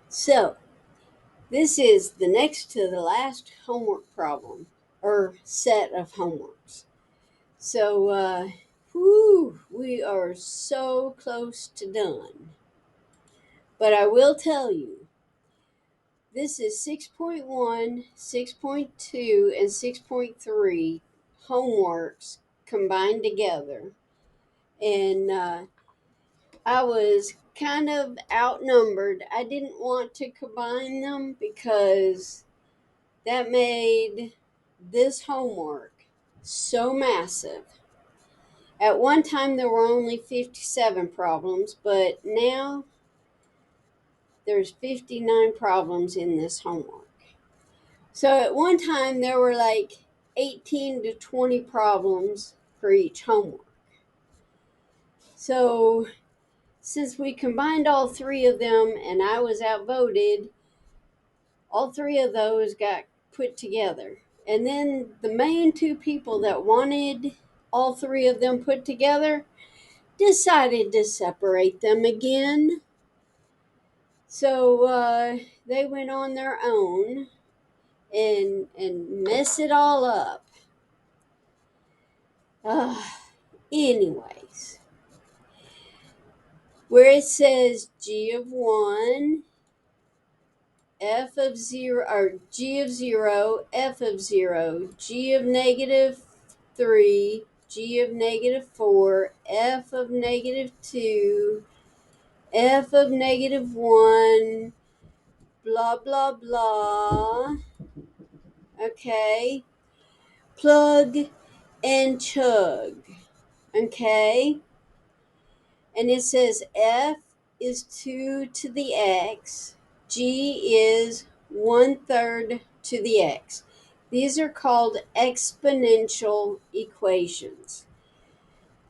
So, this is the next to the last homework problem, or set of homeworks. So, we are so close to done. But I will tell you, this is 6.1, 6.2, and 6.3 homeworks combined together. And I was kind of outnumbered. I didn't want to combine them because that made this homework so massive. At one time, there were only 57 problems, but now there's 59 problems in this homework. So at one time, there were like 18 to 20 problems for each homework. So since we combined all three of them and I was outvoted, all three of those got put together. And then the main two people that wanted all three of them put together decided to separate them again. So they went on their own and mess it all up. Uh, Anyways, where it says g of 1, f of 0, or g of 0, f of 0, g of negative 3, g of negative 4, f of negative 2, f of negative 1, blah, blah, blah. Okay. Plug and chug. Okay. And it says f is 2 to the x, g is 1/3 to the x. These are called exponential equations.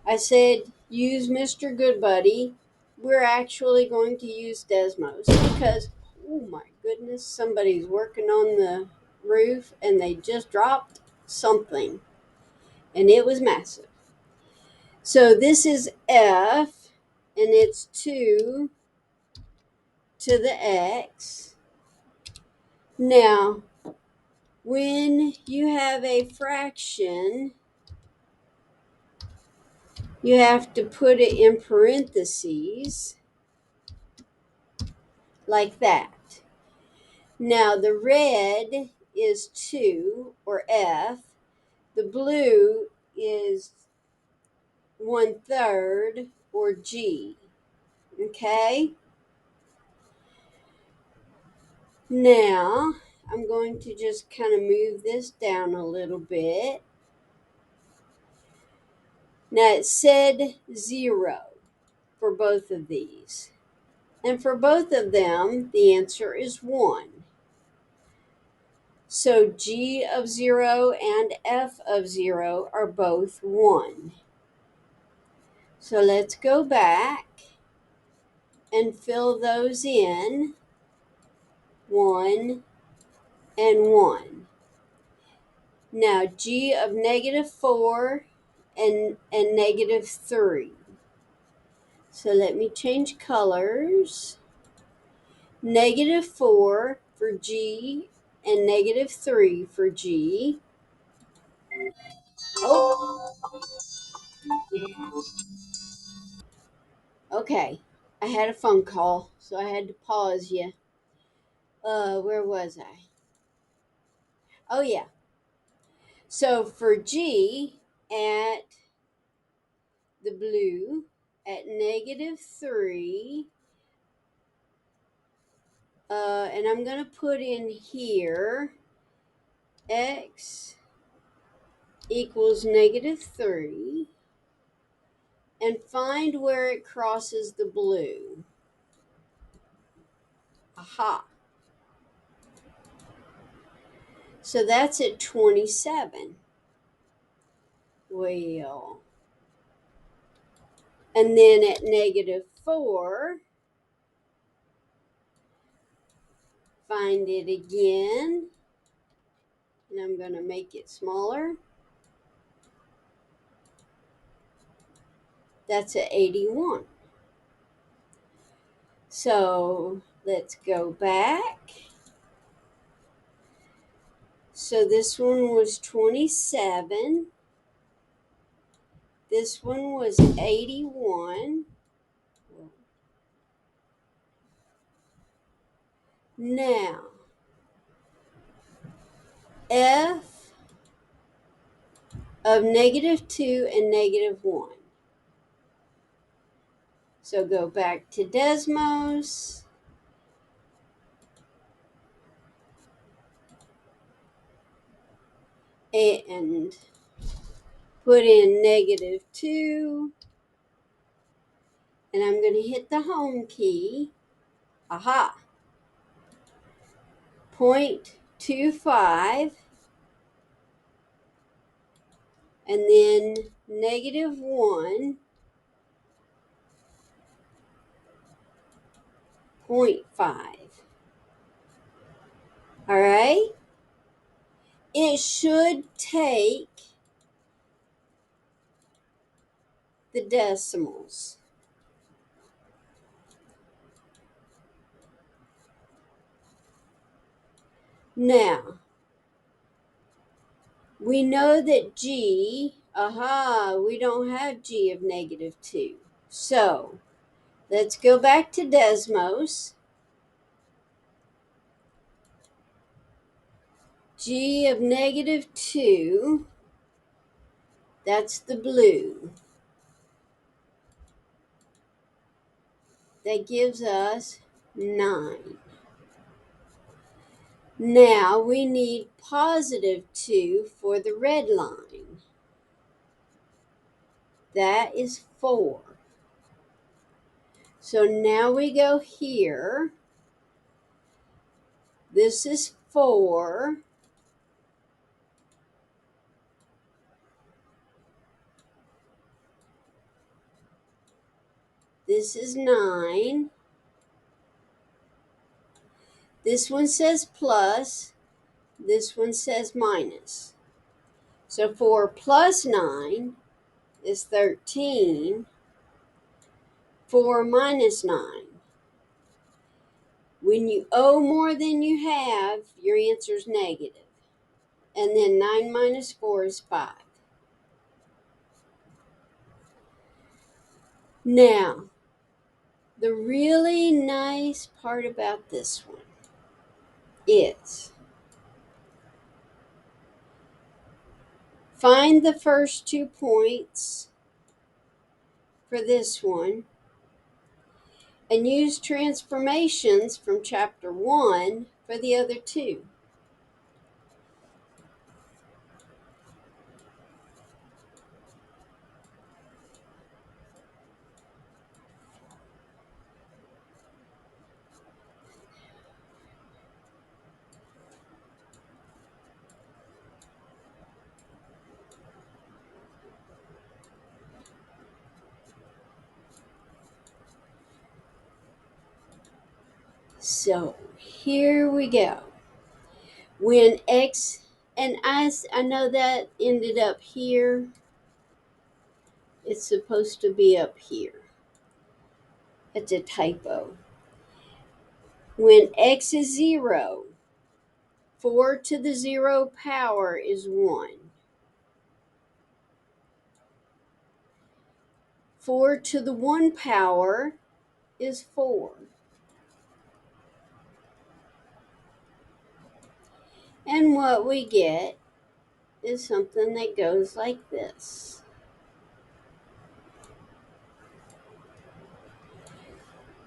I said use Mr. Goodbuddy. We're actually going to use Desmos because, oh my goodness, somebody's working on the roof and they just dropped something and it was massive. So this is f and it's 2 to the x. Now, when you have a fraction, you have to put it in parentheses like that. Now, the red is 2, or f. The blue is 1/3, or g. Okay? Now, I'm going to just kind of move this down a little bit. Now, it said 0 for both of these. And for both of them, the answer is 1. So g of 0 and f of 0 are both 1. So let's go back and fill those in, 1 and 1. Now g of negative 4 and negative 3. So let me change colors. Negative 4 for g and negative 3 for g. Oh, okay. I had a phone call, so I had to pause you. Where was I? Oh, yeah. So for G at the blue at negative 3, and I'm going to put in here x equals negative 3, and find where it crosses the blue. Aha. So that's at 27. Well, and then at negative 4, find it again. And I'm going to make it smaller. That's at 81. So Let's go back. So this one was 27. This one was 81. Now, f of -2 and -1. So go back to Desmos. And put in -2. And I'm going to hit the home key. Aha. 0.25. And then -1. 0.5. All right? It should take the decimals. Now, we know that G, we don't have G of -2. So, let's go back to Desmos. G of -2, that's the blue. That gives us 9. Now we need +2 for the red line. That is 4. So now we go here. This is 4. This is 9. This one says plus. This one says minus. So 4 plus 9 is 13. 4 minus 9. When you owe more than you have, your answer is negative. And then 9 minus 4 is 5. Now, the really nice part about this one is find the first 2 points for this one and use transformations from chapter 1 for the other 2. So, here we go. When x, and I know that ended up here. It's supposed to be up here. It's a typo. When x is 0, 4 to the 0 power is 1. 4 to the 1 power is 4. And what we get is something that goes like this.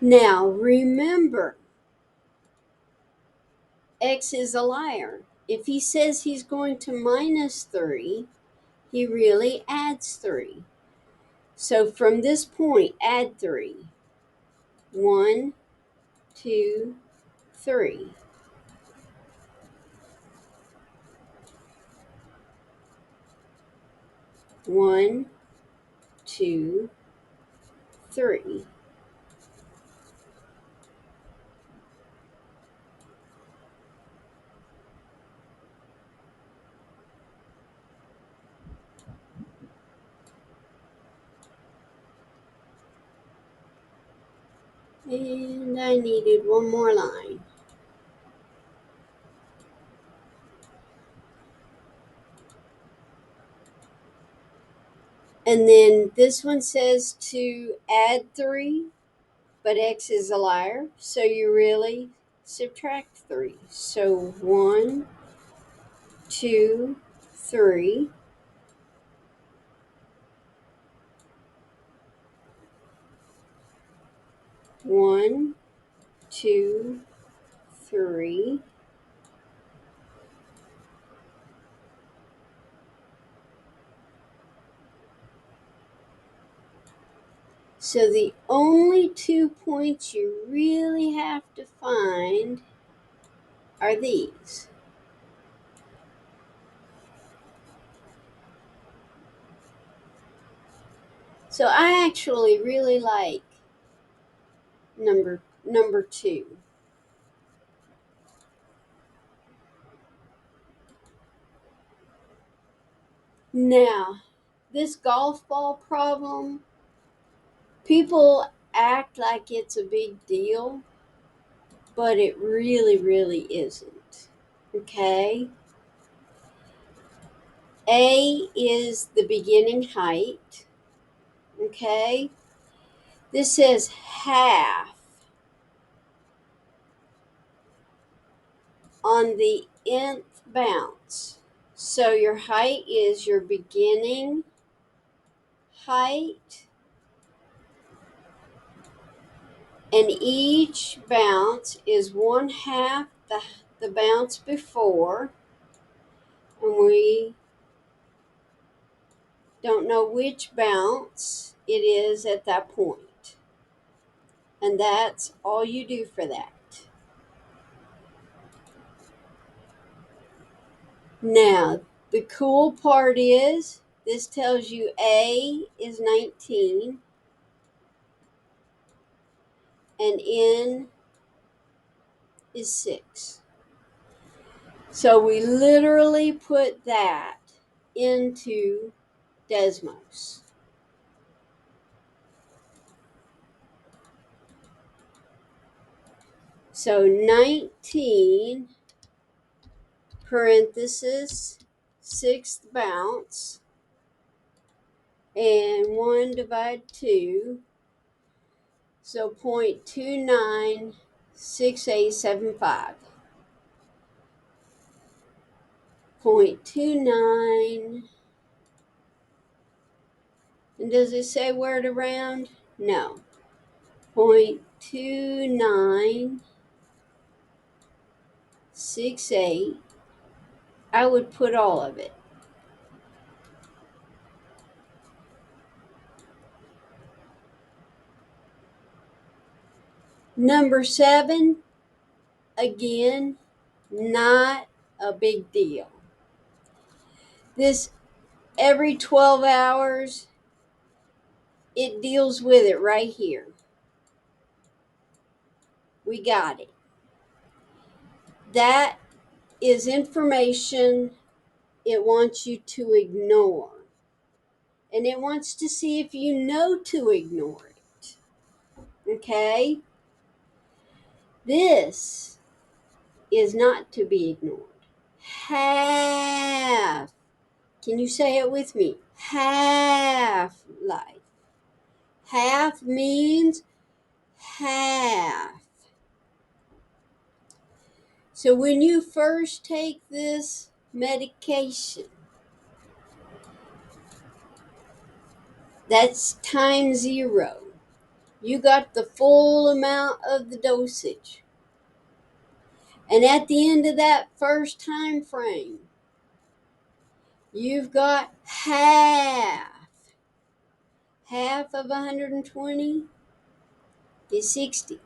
Now, remember, x is a liar. If he says he's going to minus 3, he really adds 3. So from this point, add 3. 1, 2, 3. 1, 2, 3. And I needed one more line. And then this one says to add 3, but x is a liar, so you really subtract 3. So 1, 2, 3. 1, 2, 3. So the only 2 points you really have to find are these. So I actually really like number 2. Now, this golf ball problem, people act like it's a big deal, but it really isn't. Okay? A is the beginning height. Okay? This says half on the nth bounce. So your height is your beginning height, and each bounce is 1/2 the bounce before, and we don't know which bounce it is at that point. And that's all you do for that. Now, the cool part is this tells you A is 19 and N is 6. So we literally put that into Desmos. So 19 parenthesis 6th bounce and 1 divided 2. So 0.296875. 0.29. And does it say where to round? No. 0.2968. I would put all of it. Number 7, again, not a big deal. This every 12 hours, it deals with it right here. We got it. That is information it wants you to ignore. And it wants to see if you know to ignore it. Okay? This is not to be ignored. Half. Can you say it with me? Half life. Half means half. So when you first take this medication, that's time 0. You got the full amount of the dosage. And at the end of that first time frame, you've got half. Half of 120 is 60.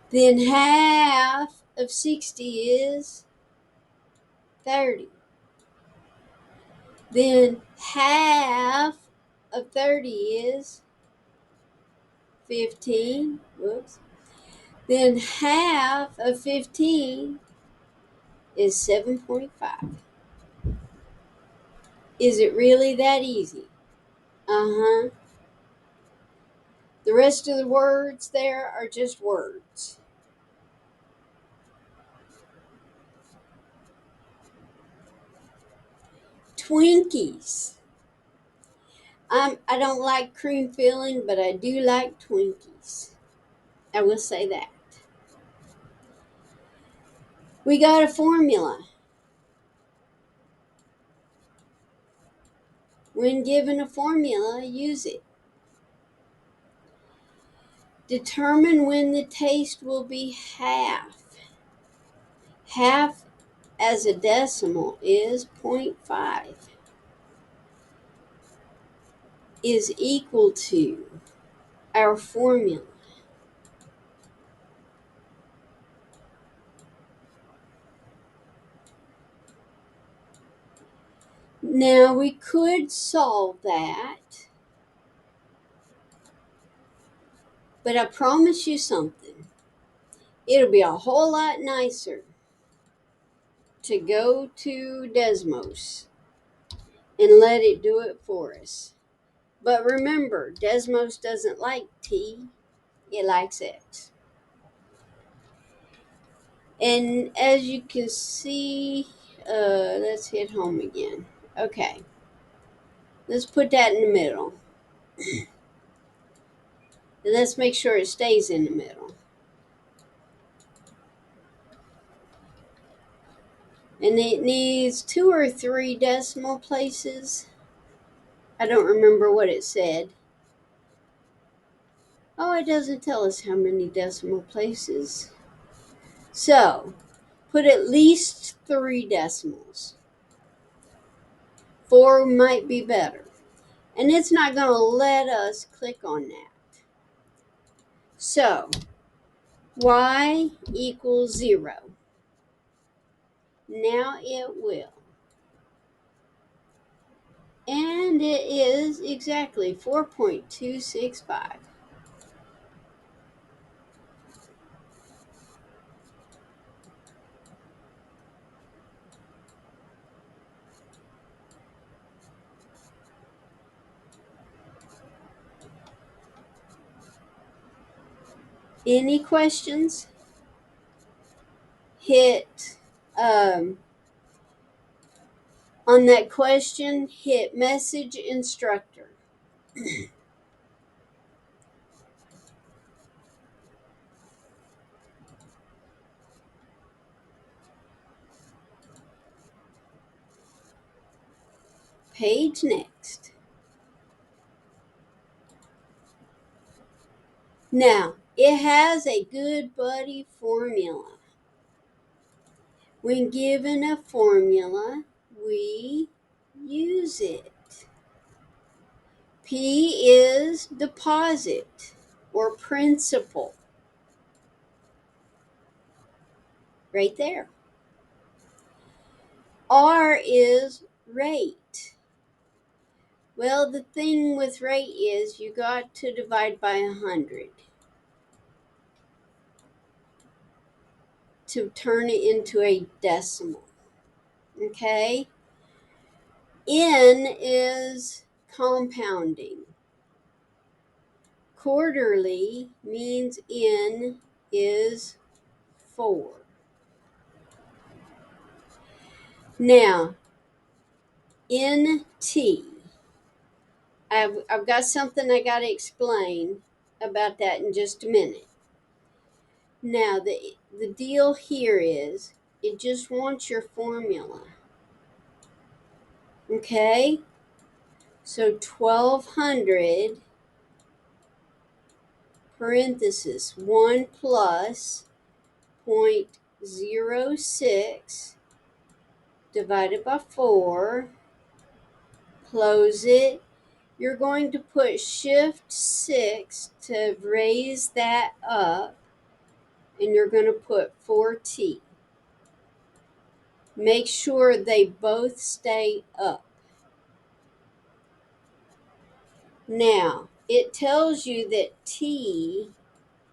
Then half of 60 is 30. Then half of 30 is 15. Whoops. Then half of 15 is 7.5. Is it really that easy? Uh-huh. The rest of the words there are just words. Twinkies. I don't like cream filling, but I do like Twinkies. I will say that. We got a formula. When given a formula, use it. Determine when the taste will be half. Half as a decimal is 0.5 is equal to our formula. Now we could solve that, but I promise you something. It'll be a whole lot nicer to go to Desmos and let it do it for us. But remember, Desmos doesn't like T, it likes X. And as you can see, let's hit home again. Okay, let's put that in the middle. And let's make sure it stays in the middle. And it needs 2 or 3 decimal places. I don't remember what it said. Oh, it doesn't tell us how many decimal places. So, put at least 3 decimals. 4 might be better. And it's not going to let us click on that. So, y equals 0. Now it will. And it is exactly 4.265. Any questions? Hit on that question, hit message instructor. Page next. Now, it has a good buddy formula. When given a formula, we use it. P is deposit or principal. Right there. R is rate. Well, the thing with rate is you got to divide by 100 to turn it into a decimal. Okay? N is compounding. Quarterly means N is 4. Now, NT. I've got something I got to explain about that in just a minute. Now, the deal here is it just wants your formula. Okay? So 1200 parenthesis 1 plus 0.06 divided by 4. Close it. You're going to put shift 6 to raise that up, and you're going to put 4t. Make sure they both stay up. Now, it tells you that t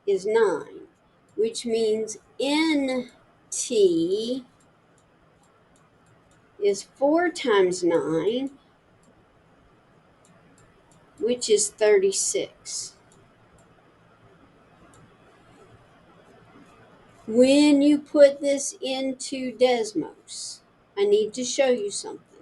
is 9, which means nt is 4 times 9, which is 36. When you put this into Desmos, I need to show you something.